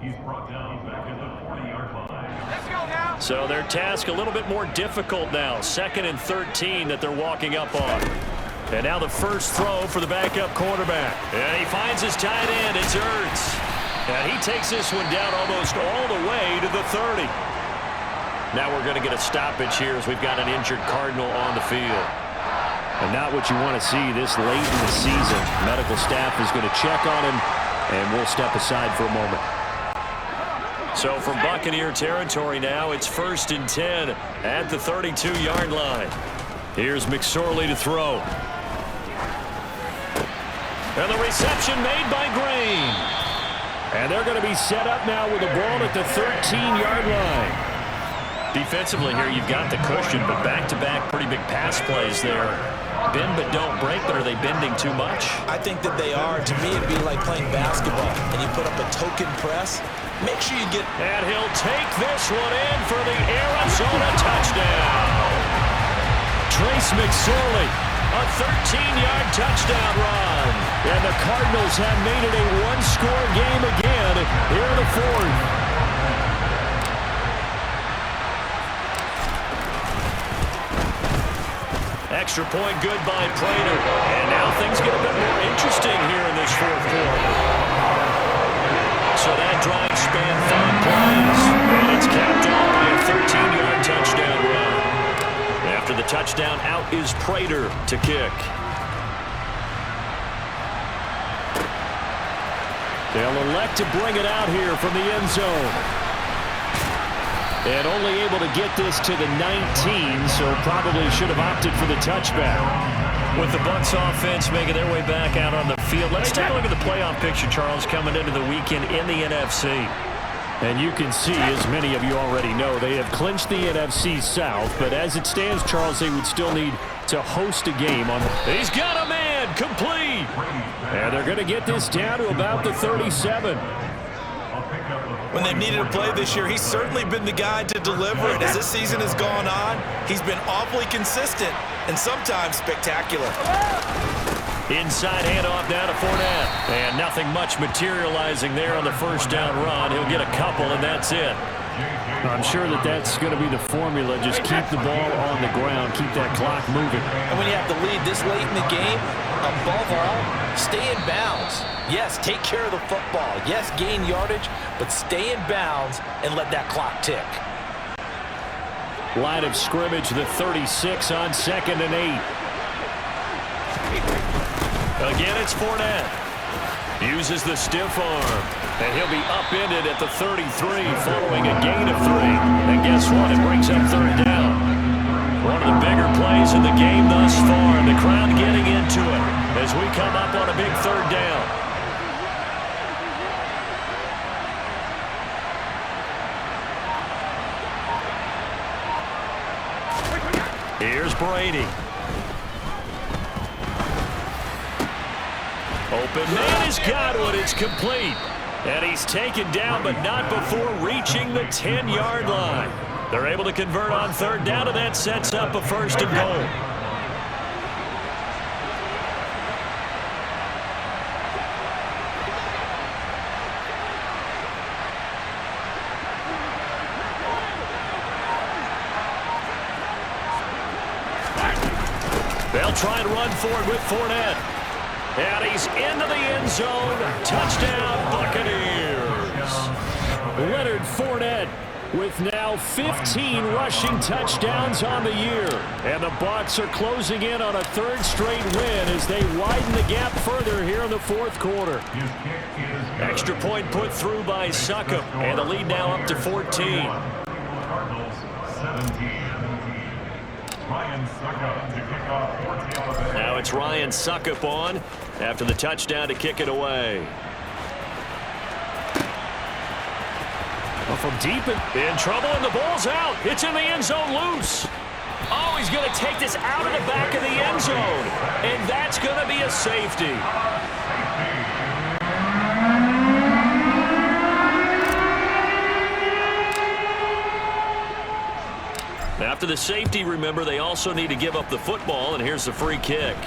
He's brought down back at the 40-yard line. Let's go now. So their task a little bit more difficult now. 2nd and 13 that they're walking up on. And now the first throw for the backup quarterback. And he finds his tight end. It's Ertz. And he takes this one down almost all the way to the 30. Now we're going to get a stoppage here as we've got an injured Cardinal on the field. And not what you want to see this late in the season. Medical staff is going to check on him, and we'll step aside for a moment. So from Buccaneer territory now, it's 1st and 10 at the 32-yard line. Here's McSorley to throw. And the reception made by Green. And they're going to be set up now with the ball at the 13-yard line. Defensively here, you've got the cushion, but back-to-back pretty big pass plays there. Bend but don't break, but are they bending too much? I think that they are. To me, it'd be like playing basketball, and you put up a token press. Make sure you get... And he'll take this one in for the Arizona touchdown. Trace McSorley, a 13-yard touchdown run. And the Cardinals have made it a one-score game again here in the 4th. Extra point good by Prater. And now things get a bit more interesting here in this 4th quarter. So that drive spanned 5 plays. And it's capped off by a 13-yard touchdown run. After the touchdown, out is Prater to kick. They'll elect to bring it out here from the end zone. And only able to get this to the 19, so probably should have opted for the touchback. With the Bucs offense making their way back out on the field, let's take a look at the playoff picture, Charles, coming into the weekend in the NFC. And you can see, as many of you already know, they have clinched the NFC South, but as it stands, Charles, they would still need to host a game on... He's got a man, complete! And they're going to get this down to about the 37. When they've needed a play this year, he's certainly been the guy to deliver it. As this season has gone on, he's been awfully consistent and sometimes spectacular. Inside handoff down to Fournette. And nothing much materializing there on the first down run. He'll get a couple, and that's it. I'm sure that that's going to be the formula. Just keep the ball on the ground. Keep that clock moving. And when you have the lead this late in the game, above all, stay in bounds. Yes, take care of the football. Yes, gain yardage, but stay in bounds and let that clock tick. Line of scrimmage, the 36 on 2nd and 8. Again, it's Fournette. Uses the stiff arm. And he'll be upended at the 33 following a gain of 3. And guess what? It brings up 3rd down. One of the bigger plays in the game thus far. And the crowd getting into it as we come up on a big 3rd down. Here's Brady. Open man has got one. It's complete. And he's taken down, but not before reaching the 10-yard line. They're able to convert on 3rd down, and that sets up a 1st and goal. They'll try and run forward with Fournette. And he's into the end zone. Touchdown, Buccaneers. Leonard Fournette with now 15 rushing touchdowns on the year. And the Bucs are closing in on a 3rd straight win as they widen the gap further here in the 4th quarter. Extra point put through by Succop. And the lead now up to 14. Cardinals 17. Ryan Succop to kick off 14. Now it's Ryan Succop on after the touchdown to kick it away. Well, from deep in trouble, and the ball's out. It's in the end zone loose. Oh, he's going to take this out of the back of the end zone. And that's going to be a safety. After the safety, remember, they also need to give up the football, and here's the free kick.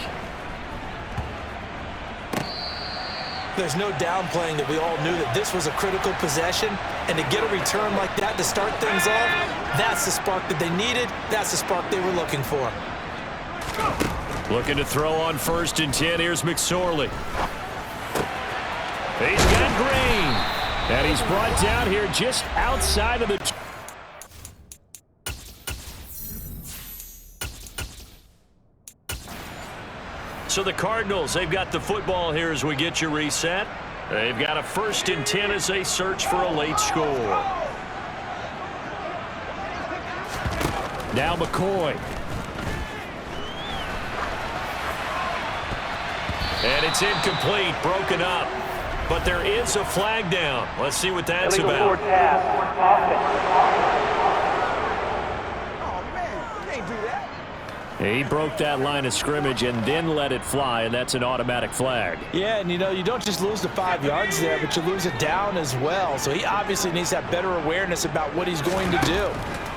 There's no downplaying that we all knew that this was a critical possession, and to get a return like that to start things off, that's the spark that they needed. That's the spark they were looking for. Looking to throw on 1st and 10. Here's McSorley. He's got Green. And he's brought down here just outside of the... So the Cardinals, they've got the football here as we get you reset. They've got a 1st and 10 as they search for a late score. Now McCoy. And it's incomplete, broken up. But there is a flag down. Let's see what that's about. He broke that line of scrimmage and then let it fly, and that's an automatic flag. Yeah, and you don't just lose the 5 yards there, but you lose it down as well. So he obviously needs to have better awareness about what he's going to do.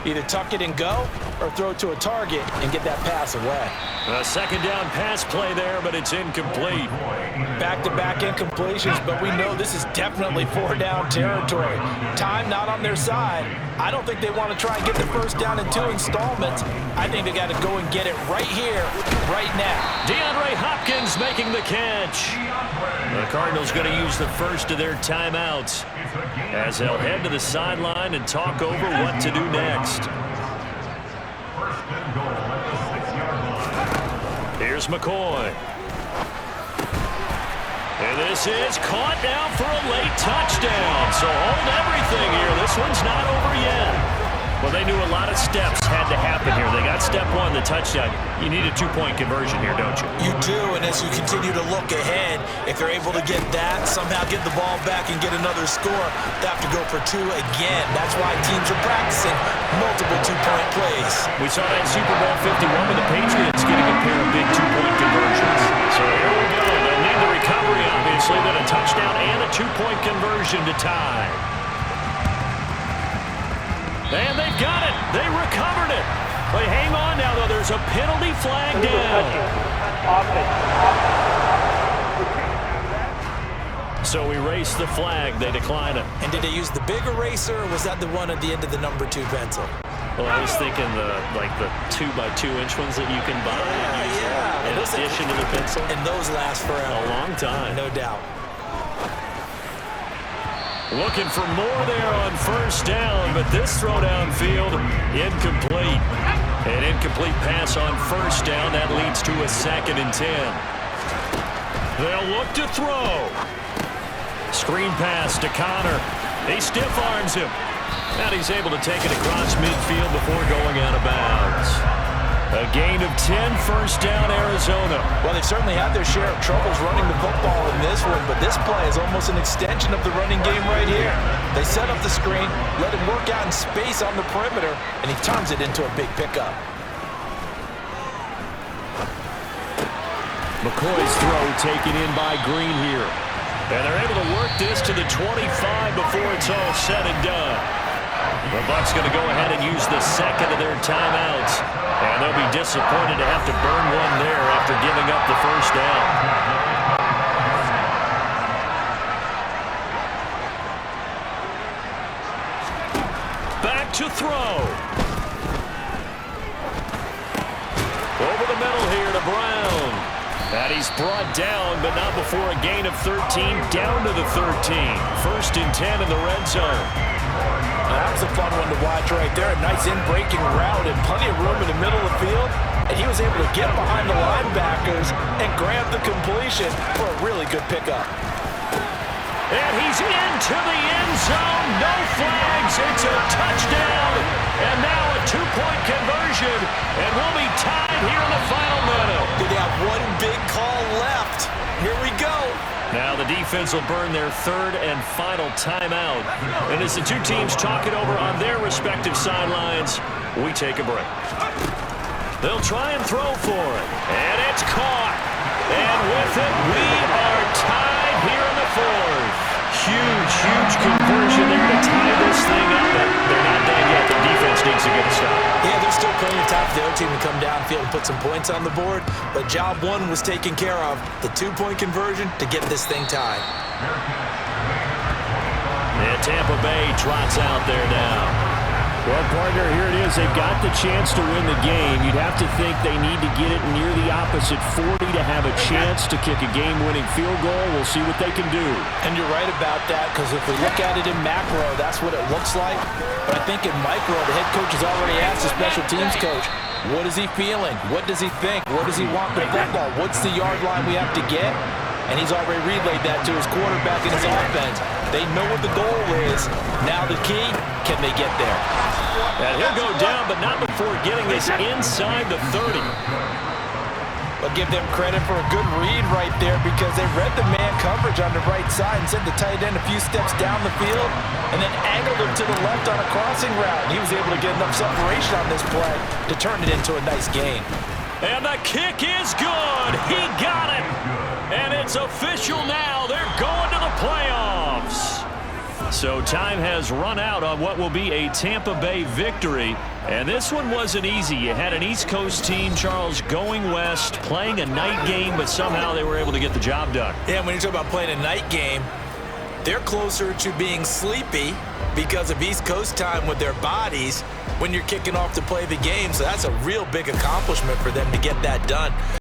Either tuck it and go or throw it to a target and get that pass away. A 2nd down pass play there, but it's incomplete. Back-to-back incompletions, but we know this is definitely 4-down territory. Time not on their side. I don't think they want to try and get the 1st down in 2 installments. I think they got to go and get it right here, right now. DeAndre Hopkins making the catch. The Cardinals going to use the first of their timeouts as they'll head to the sideline and talk over what to do next. 1st and goal at the 6-yard line. Here's McCoy. And this is caught now for a late touchdown. So hold everything here. This one's not over yet. Well, they knew a lot of steps had to happen here. They got step 1, the touchdown. You need a 2-point conversion here, don't you? You do, and as you continue to look ahead, if they're able to get that, somehow get the ball back and get another score, they have to go for 2 again. That's why teams are practicing multiple 2-point plays. We saw that Super Bowl 51 with the Patriots getting a pair of big 2-point conversions. So here we go. They'll need the recovery, obviously, then a touchdown and a 2-point conversion to tie. And they've got it. They recovered it. But hang on now, though. There's a penalty flag down. So erase the flag. They decline it. And did they use the big eraser, or was that the one at the end of the number 2 pencil? Well, I was thinking the 2x2-inch ones that you can buy in addition to the pencil. And those last forever. A long time. No doubt. Looking for more there on 1st down, but this throw downfield, incomplete. An incomplete pass on 1st down. That leads to a 2nd and 10. They'll look to throw. Screen pass to Connor. He stiff arms him. And he's able to take it across midfield before going out of bounds. A gain of 10, 1st down, Arizona. Well, they've certainly had their share of troubles running the football in this one, but this play is almost an extension of the running game right here. They set up the screen, let him work out in space on the perimeter, and he turns it into a big pickup. McCoy's throw taken in by Green here. And they're able to work this to the 25 before it's all said and done. The Bucs going to go ahead and use the 2nd of their timeouts. And they'll be disappointed to have to burn one there after giving up the 1st down. Back to throw. Over the middle here to Brown. And he's brought down, but not before a gain of 13, down to the 13. 1st and 10 in the red zone. That was a fun one to watch right there. A nice in-breaking route and plenty of room in the middle of the field. And he was able to get behind the linebackers and grab the completion for a really good pickup. And he's into the end zone. No flags. It's a touchdown. And now a 2-point conversion. And we'll be tied here in the final minute. They have one big call left. Here we go. Now the defense will burn their 3rd and final timeout. And as the two teams talk it over on their respective sidelines, we take a break. They'll try and throw for it. And it's caught. And with it, we are tied here in the 4th. Huge conversion there to tie this thing up. But they're not done yet. The defense needs to get a stop. Yeah, there's still plenty of time enough for the other team to come downfield and put some points on the board, but job one was taken care of. The 2-point conversion to get this thing tied. And Tampa Bay trots out there now. Well, partner, here it is. They've got the chance to win the game. You'd have to think they need to get it near the opposite 40 to have a chance to kick a game-winning field goal. We'll see what they can do. And you're right about that, because if we look at it in macro, that's what it looks like. But I think in micro, the head coach has already asked the special teams coach, what is he feeling? What does he think? Where does he want the football? What's the yard line we have to get? And he's already relayed that to his quarterback and his offense. They know what the goal is. Now the key, can they get there? And he'll go down, but not before getting this inside the 30. But give them credit for a good read right there, because they read the man coverage on the right side and sent the tight end a few steps down the field and then angled him to the left on a crossing route. He was able to get enough separation on this play to turn it into a nice gain. And the kick is good. He got it. And it's official now. They're going to the playoffs. So time has run out on what will be a Tampa Bay victory. And this one wasn't easy. You had an East Coast team, Charles, going west, playing a night game, but somehow they were able to get the job done. Yeah, when you talk about playing a night game, they're closer to being sleepy because of East Coast time with their bodies when you're kicking off to play the game. So that's a real big accomplishment for them to get that done.